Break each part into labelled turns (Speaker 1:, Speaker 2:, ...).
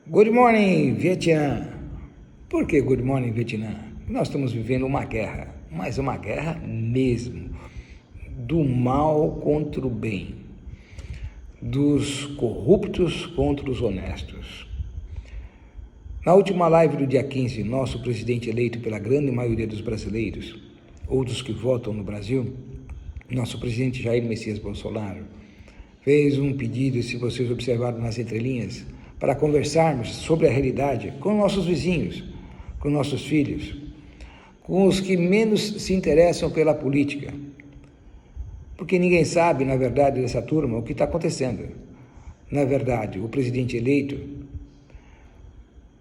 Speaker 1: Good morning, Vietnã. Por que good morning, Vietnã? Nós estamos vivendo uma guerra, mas uma guerra mesmo, do mal contra o bem, dos corruptos contra os honestos. Na última live do dia 15, nosso presidente eleito pela grande maioria dos brasileiros, ou dos que votam no Brasil, nosso presidente Jair Messias Bolsonaro, fez um pedido, se vocês observaram nas entrelinhas, para conversarmos sobre a realidade com nossos vizinhos, com nossos filhos, com os que menos se interessam pela política. Porque ninguém sabe, na verdade, dessa turma, o que está acontecendo. Na verdade, o presidente eleito,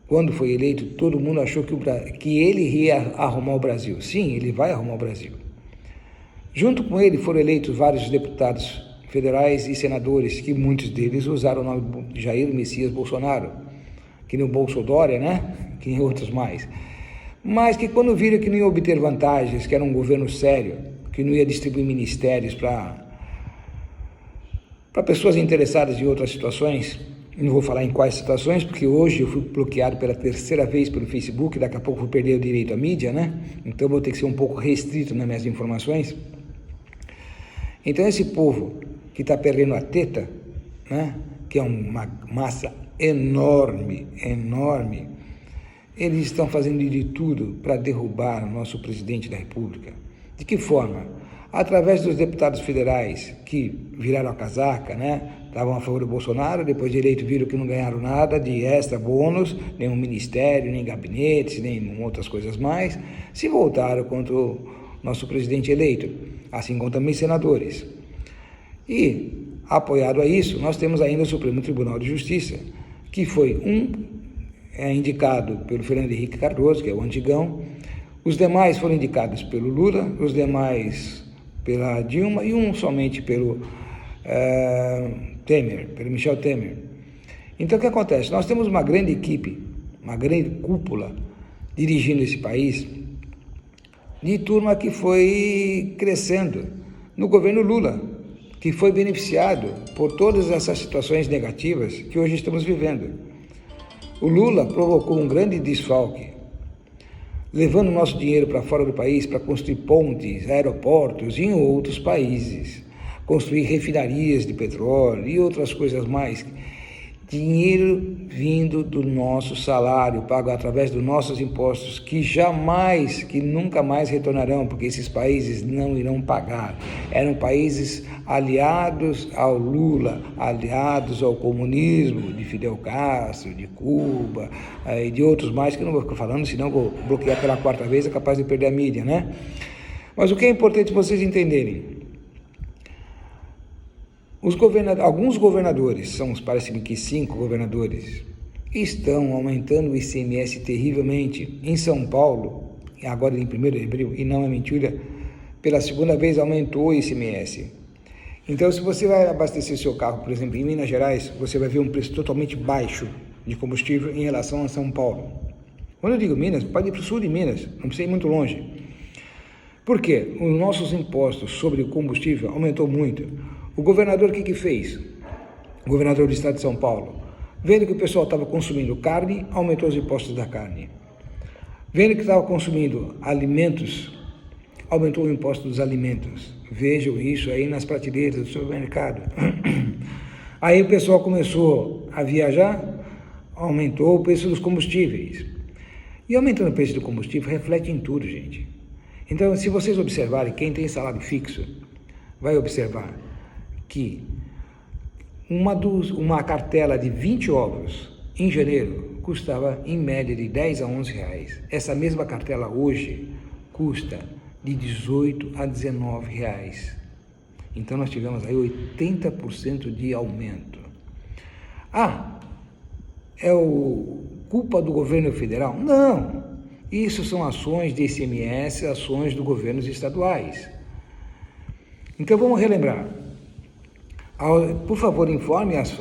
Speaker 1: quando foi eleito, todo mundo achou que ele ia arrumar o Brasil. Sim, ele vai arrumar o Brasil. Junto com ele foram eleitos vários deputados federais e senadores, que muitos deles usaram o nome de Jair Messias Bolsonaro, que nem o Bolsodória, né? Que nem outros mais. Mas que quando viram que não ia obter vantagens, que era um governo sério, que não ia distribuir ministérios para pessoas interessadas em outras situações, não vou falar em quais situações, porque hoje eu fui bloqueado pela terceira vez pelo Facebook, daqui a pouco vou perder o direito à mídia, né? Então vou ter que ser um pouco restrito nas minhas informações. Então esse povo que está perdendo a teta, né? Que é uma massa enorme, eles estão fazendo de tudo para derrubar o nosso presidente da República. De que forma? Através dos deputados federais que viraram a casaca, né? Estavam a favor do Bolsonaro, depois de eleito viram que não ganharam nada de extra bônus, nenhum ministério, nem gabinetes, nem outras coisas mais, se voltaram contra o nosso presidente eleito, assim como também senadores. E, apoiado a isso, nós temos ainda o Supremo Tribunal de Justiça, que foi indicado pelo Fernando Henrique Cardoso, que é o antigão, os demais foram indicados pelo Lula, os demais pela Dilma e um somente pelo pelo Michel Temer. Então o que acontece? Nós temos uma grande equipe, uma grande cúpula dirigindo esse país, de turma que foi crescendo no governo Lula, que foi beneficiado por todas essas situações negativas que hoje estamos vivendo. O Lula provocou um grande desfalque, levando nosso dinheiro para fora do país para construir pontes, aeroportos e em outros países, construir refinarias de petróleo e outras coisas mais. Dinheiro vindo do nosso salário, pago através dos nossos impostos, que nunca mais retornarão, porque esses países não irão pagar. Eram países aliados ao Lula, aliados ao comunismo, de Fidel Castro, de Cuba, e de outros mais, que eu não vou ficar falando, senão vou bloquear pela quarta vez, é capaz de perder a mídia, né? Mas o que é importante vocês entenderem, alguns governadores, parece-me que 5 governadores, estão aumentando o ICMS terrivelmente. Em São Paulo, agora em 1º de abril, e não é mentira, pela segunda vez aumentou o ICMS. Então, se você vai abastecer seu carro, por exemplo, em Minas Gerais, você vai ver um preço totalmente baixo de combustível em relação a São Paulo. Quando eu digo Minas, pode ir para o sul de Minas, não precisa ir muito longe. Por quê? Os nossos impostos sobre o combustível aumentou muito. O governador o que fez? O governador do estado de São Paulo, vendo que o pessoal estava consumindo carne, aumentou os impostos da carne. Vendo que estava consumindo alimentos, aumentou o imposto dos alimentos. Vejam isso aí nas prateleiras do supermercado. Aí o pessoal começou a viajar, aumentou o preço dos combustíveis. E aumentando o preço do combustível reflete em tudo, gente. Então, se vocês observarem, quem tem salário fixo, vai observar que uma cartela de 20 ovos em janeiro custava em média de 10 a 11 reais. Essa mesma cartela hoje custa de 18 a 19 reais. Então nós tivemos aí 80% de aumento. É culpa do governo federal? Não! Isso são ações de ICMS, ações dos governos estaduais. Então vamos relembrar. Por favor, informe as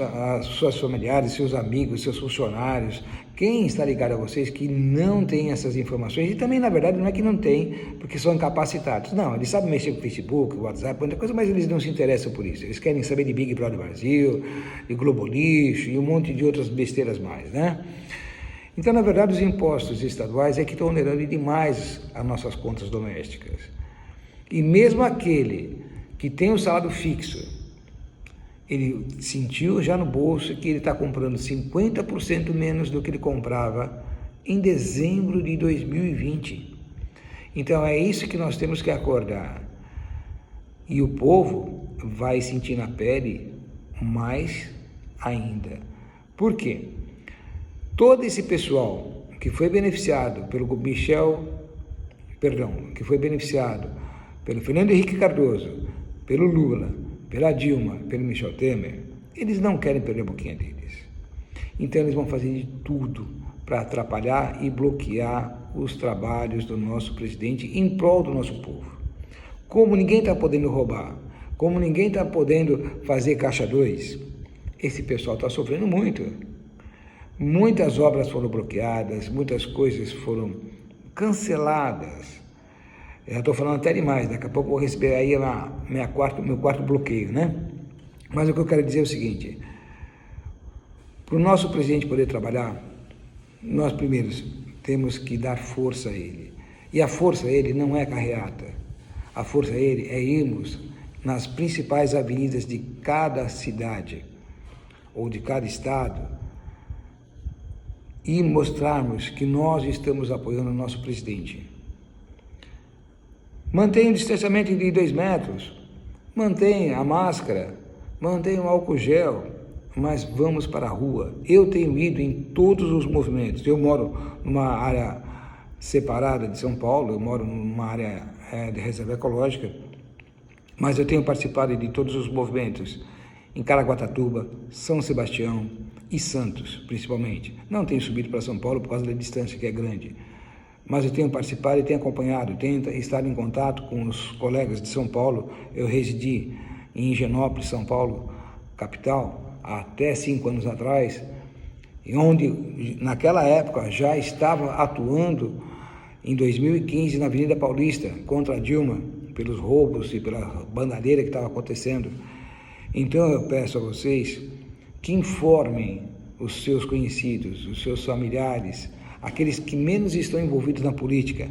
Speaker 1: suas familiares, seus amigos, seus funcionários, Quem está ligado a vocês que não tem essas informações, e também, na verdade, não é que não tem, porque são incapacitados. Não, eles sabem mexer com o Facebook, WhatsApp, muita coisa, mas eles não se interessam por isso. Eles querem saber de Big Brother Brasil, de Globo Lixo e um monte de outras besteiras mais, né? Então, na verdade, os impostos estaduais é que estão onerando demais as nossas contas domésticas. E mesmo aquele que tem o salário fixo, ele sentiu já no bolso que ele está comprando 50% menos do que ele comprava em dezembro de 2020. Então é isso que nós temos que acordar. E o povo vai sentir na pele mais ainda. Por quê? Todo esse pessoal que foi beneficiado pelo que foi beneficiado pelo Fernando Henrique Cardoso, pelo Lula, pela Dilma, pelo Michel Temer, eles não querem perder a boquinha deles. Então eles vão fazer de tudo para atrapalhar e bloquear os trabalhos do nosso presidente em prol do nosso povo. Como ninguém está podendo roubar, como ninguém está podendo fazer caixa 2, esse pessoal está sofrendo muito. Muitas obras foram bloqueadas, muitas coisas foram canceladas. Já estou falando até demais, daqui a pouco vou receber aí meu quarto bloqueio, né? Mas o que eu quero dizer é o seguinte: para o nosso presidente poder trabalhar, nós primeiros temos que dar força a ele. E a força a ele não é carreata. A força a ele é irmos nas principais avenidas de cada cidade ou de cada estado e mostrarmos que nós estamos apoiando o nosso presidente. Mantenha o distanciamento de 2 metros, mantenha a máscara, mantenha o álcool gel, mas vamos para a rua. Eu tenho ido em todos os movimentos. Eu moro numa área separada de São Paulo, eu moro numa área de reserva ecológica, mas eu tenho participado de todos os movimentos em Caraguatatuba, São Sebastião e Santos, principalmente. Não tenho subido para São Paulo por causa da distância, que é grande. Mas eu tenho participado e tenho acompanhado, tenho estado em contato com os colegas de São Paulo. Eu residi em Higienópolis, São Paulo, capital, até 5 anos atrás, onde naquela época já estava atuando em 2015 na Avenida Paulista contra a Dilma, pelos roubos e pela bandalheira que estava acontecendo. Então eu peço a vocês que informem os seus conhecidos, os seus familiares, aqueles que menos estão envolvidos na política,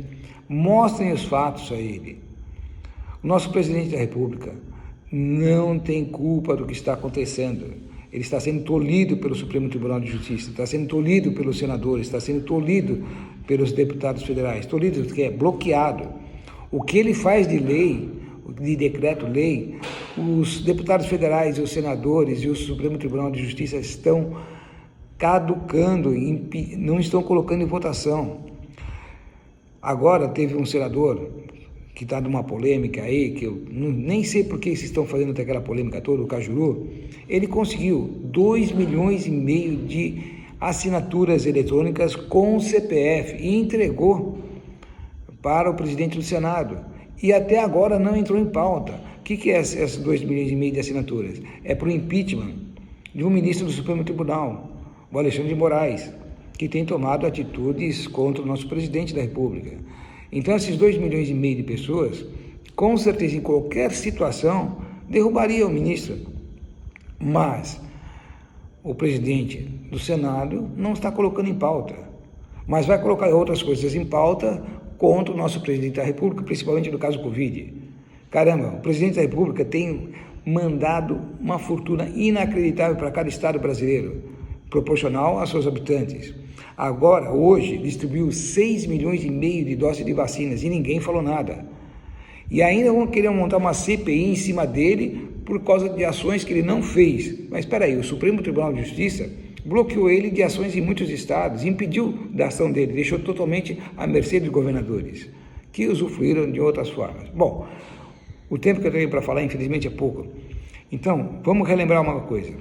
Speaker 1: mostrem os fatos a ele. O nosso presidente da República não tem culpa do que está acontecendo. Ele está sendo tolhido pelo Supremo Tribunal de Justiça, está sendo tolhido pelos senadores, está sendo tolhido pelos deputados federais, tolhido porque é bloqueado. O que ele faz de lei, de decreto-lei, os deputados federais, os senadores e o Supremo Tribunal de Justiça estão caducando, não estão colocando em votação. Agora teve um senador que está numa polêmica aí, que eu nem sei por que vocês estão fazendo até aquela polêmica toda, o Cajuru. Ele conseguiu 2,5 milhões de assinaturas eletrônicas com o CPF e entregou para o presidente do Senado. E até agora não entrou em pauta. O que é essas 2,5 milhões de assinaturas? É para o impeachment de um ministro do Supremo Tribunal, o Alexandre de Moraes, que tem tomado atitudes contra o nosso presidente da República. Então, esses 2,5 milhões de pessoas, com certeza, em qualquer situação, derrubariam o ministro. Mas o presidente do Senado não está colocando em pauta, mas vai colocar outras coisas em pauta contra o nosso presidente da República, principalmente no caso do Covid. Caramba, o presidente da República tem mandado uma fortuna inacreditável para cada estado brasileiro, proporcional aos seus habitantes. Agora, hoje, distribuiu 6,5 milhões de doses de vacinas e ninguém falou nada. E ainda vão querer montar uma CPI em cima dele por causa de ações que ele não fez. Mas espera aí, o Supremo Tribunal de Justiça bloqueou ele de ações em muitos estados, impediu da ação dele, deixou totalmente à mercê dos governadores, que usufruíram de outras formas. Bom, o tempo que eu tenho para falar, infelizmente, é pouco. Então, vamos relembrar uma coisa.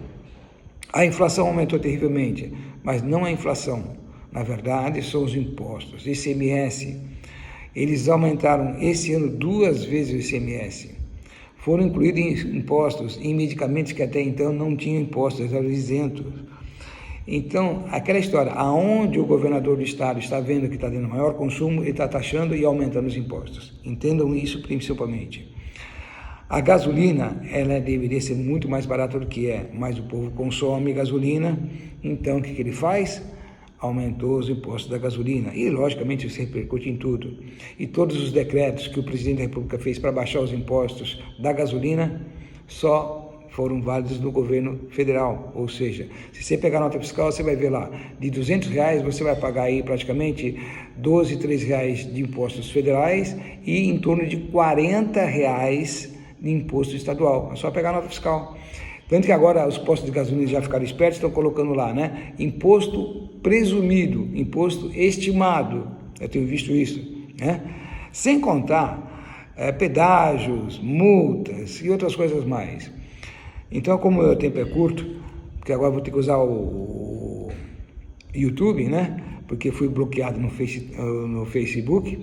Speaker 1: A inflação aumentou terrivelmente, mas não a inflação. Na verdade, são os impostos. ICMS, eles aumentaram esse ano 2 vezes o ICMS. Foram incluídos impostos em medicamentos que até então não tinham impostos, eram isentos. Então, aquela história, aonde o governador do estado está vendo que está tendo maior consumo, ele está taxando e aumentando os impostos. Entendam isso principalmente. A gasolina, ela deveria ser muito mais barata do que é, mas o povo consome gasolina, então o que ele faz? Aumentou os impostos da gasolina e, logicamente, isso repercute em tudo. E todos os decretos que o presidente da República fez para baixar os impostos da gasolina só foram válidos no governo federal, ou seja, se você pegar a nota fiscal, você vai ver lá, de R$200 você vai pagar aí praticamente R$12, R$13 de impostos federais e em torno de R$40 de imposto estadual, é só pegar a nota fiscal. Tanto que agora os postos de gasolina já ficaram espertos, estão colocando lá, né, imposto presumido, imposto estimado, eu tenho visto isso, né, sem contar pedágios, multas e outras coisas mais. Então, como o tempo é curto, porque agora vou ter que usar o YouTube, né? Porque fui bloqueado no Facebook.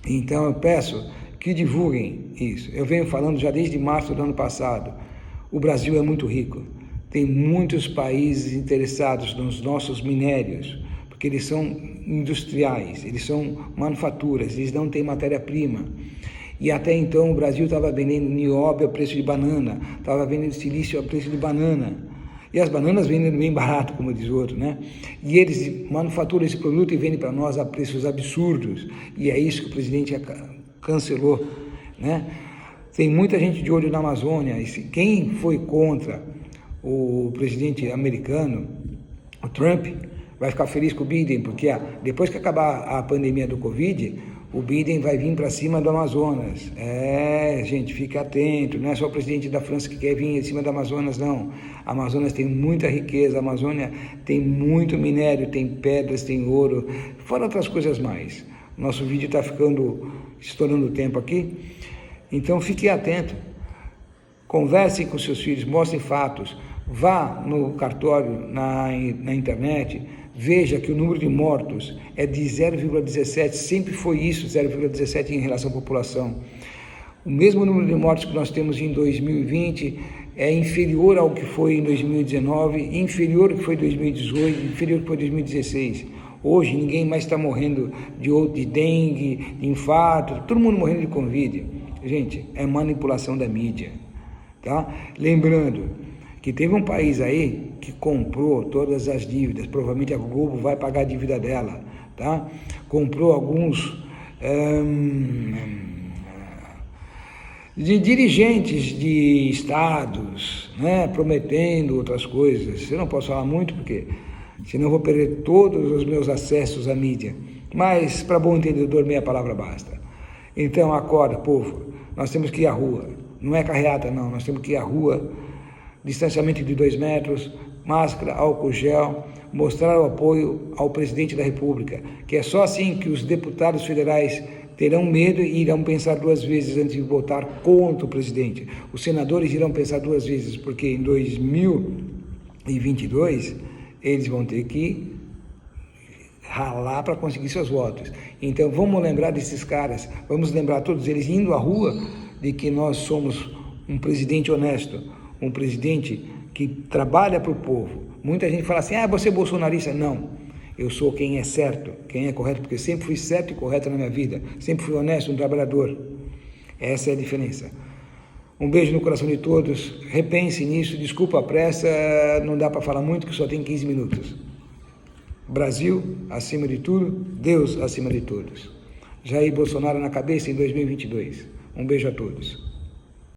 Speaker 1: Então, eu peço que divulguem isso. Eu venho falando já desde março do ano passado. O Brasil é muito rico. Tem muitos países interessados nos nossos minérios, porque eles são industriais, eles são manufaturas, eles não têm matéria-prima. E até então o Brasil estava vendendo nióbio a preço de banana, estava vendendo silício a preço de banana. E as bananas vendem bem barato, como diz o outro, né? E eles manufaturam esse produto e vendem para nós a preços absurdos. E é isso que o presidente cancelou, né? Tem muita gente de olho na Amazônia. E quem foi contra o presidente americano, o Trump, vai ficar feliz com o Biden, porque depois que acabar a pandemia do Covid, o Biden vai vir para cima do Amazonas. Gente, fique atento, não é só o presidente da França que quer vir em cima do Amazonas, não. A Amazonas tem muita riqueza, a Amazônia tem muito minério, tem pedras, tem ouro, fora outras coisas mais. Nosso vídeo está estourando o tempo aqui, então fique atento. Conversem com seus filhos, mostrem fatos, vá no cartório, na internet, veja que o número de mortos é de 0,17, sempre foi isso, 0,17 em relação à população. O mesmo número de mortos que nós temos em 2020 é inferior ao que foi em 2019, inferior ao que foi em 2018, inferior ao que foi em 2016. Hoje ninguém mais está morrendo de dengue, de infarto, todo mundo morrendo de Covid. Gente, é manipulação da mídia, tá? Lembrando que teve um país aí que comprou todas as dívidas, provavelmente a Globo vai pagar a dívida dela, tá? Comprou alguns de dirigentes de estados, né, prometendo outras coisas. Eu não posso falar muito porque senão eu vou perder todos os meus acessos à mídia, mas para bom entendedor meia palavra basta. Então acorda, povo, nós temos que ir à rua, não é carreata não, nós temos que ir à rua, distanciamento de 2 metros, máscara, álcool gel, mostrar o apoio ao presidente da República, que é só assim que os deputados federais terão medo e irão pensar 2 vezes antes de votar contra o presidente. Os senadores irão pensar 2 vezes, porque em 2022 eles vão ter que ralar para conseguir seus votos. Então vamos lembrar desses caras, vamos lembrar todos eles indo à rua de que nós somos um presidente honesto, um presidente que trabalha para o povo. Muita gente fala assim, você é bolsonarista. Não, eu sou quem é certo, quem é correto, porque eu sempre fui certo e correto na minha vida, sempre fui honesto, um trabalhador. Essa é a diferença. Um beijo no coração de todos, repense nisso, desculpa a pressa, não dá para falar muito, que só tem 15 minutos. Brasil acima de tudo, Deus acima de todos. Jair Bolsonaro na cabeça em 2022. Um beijo a todos.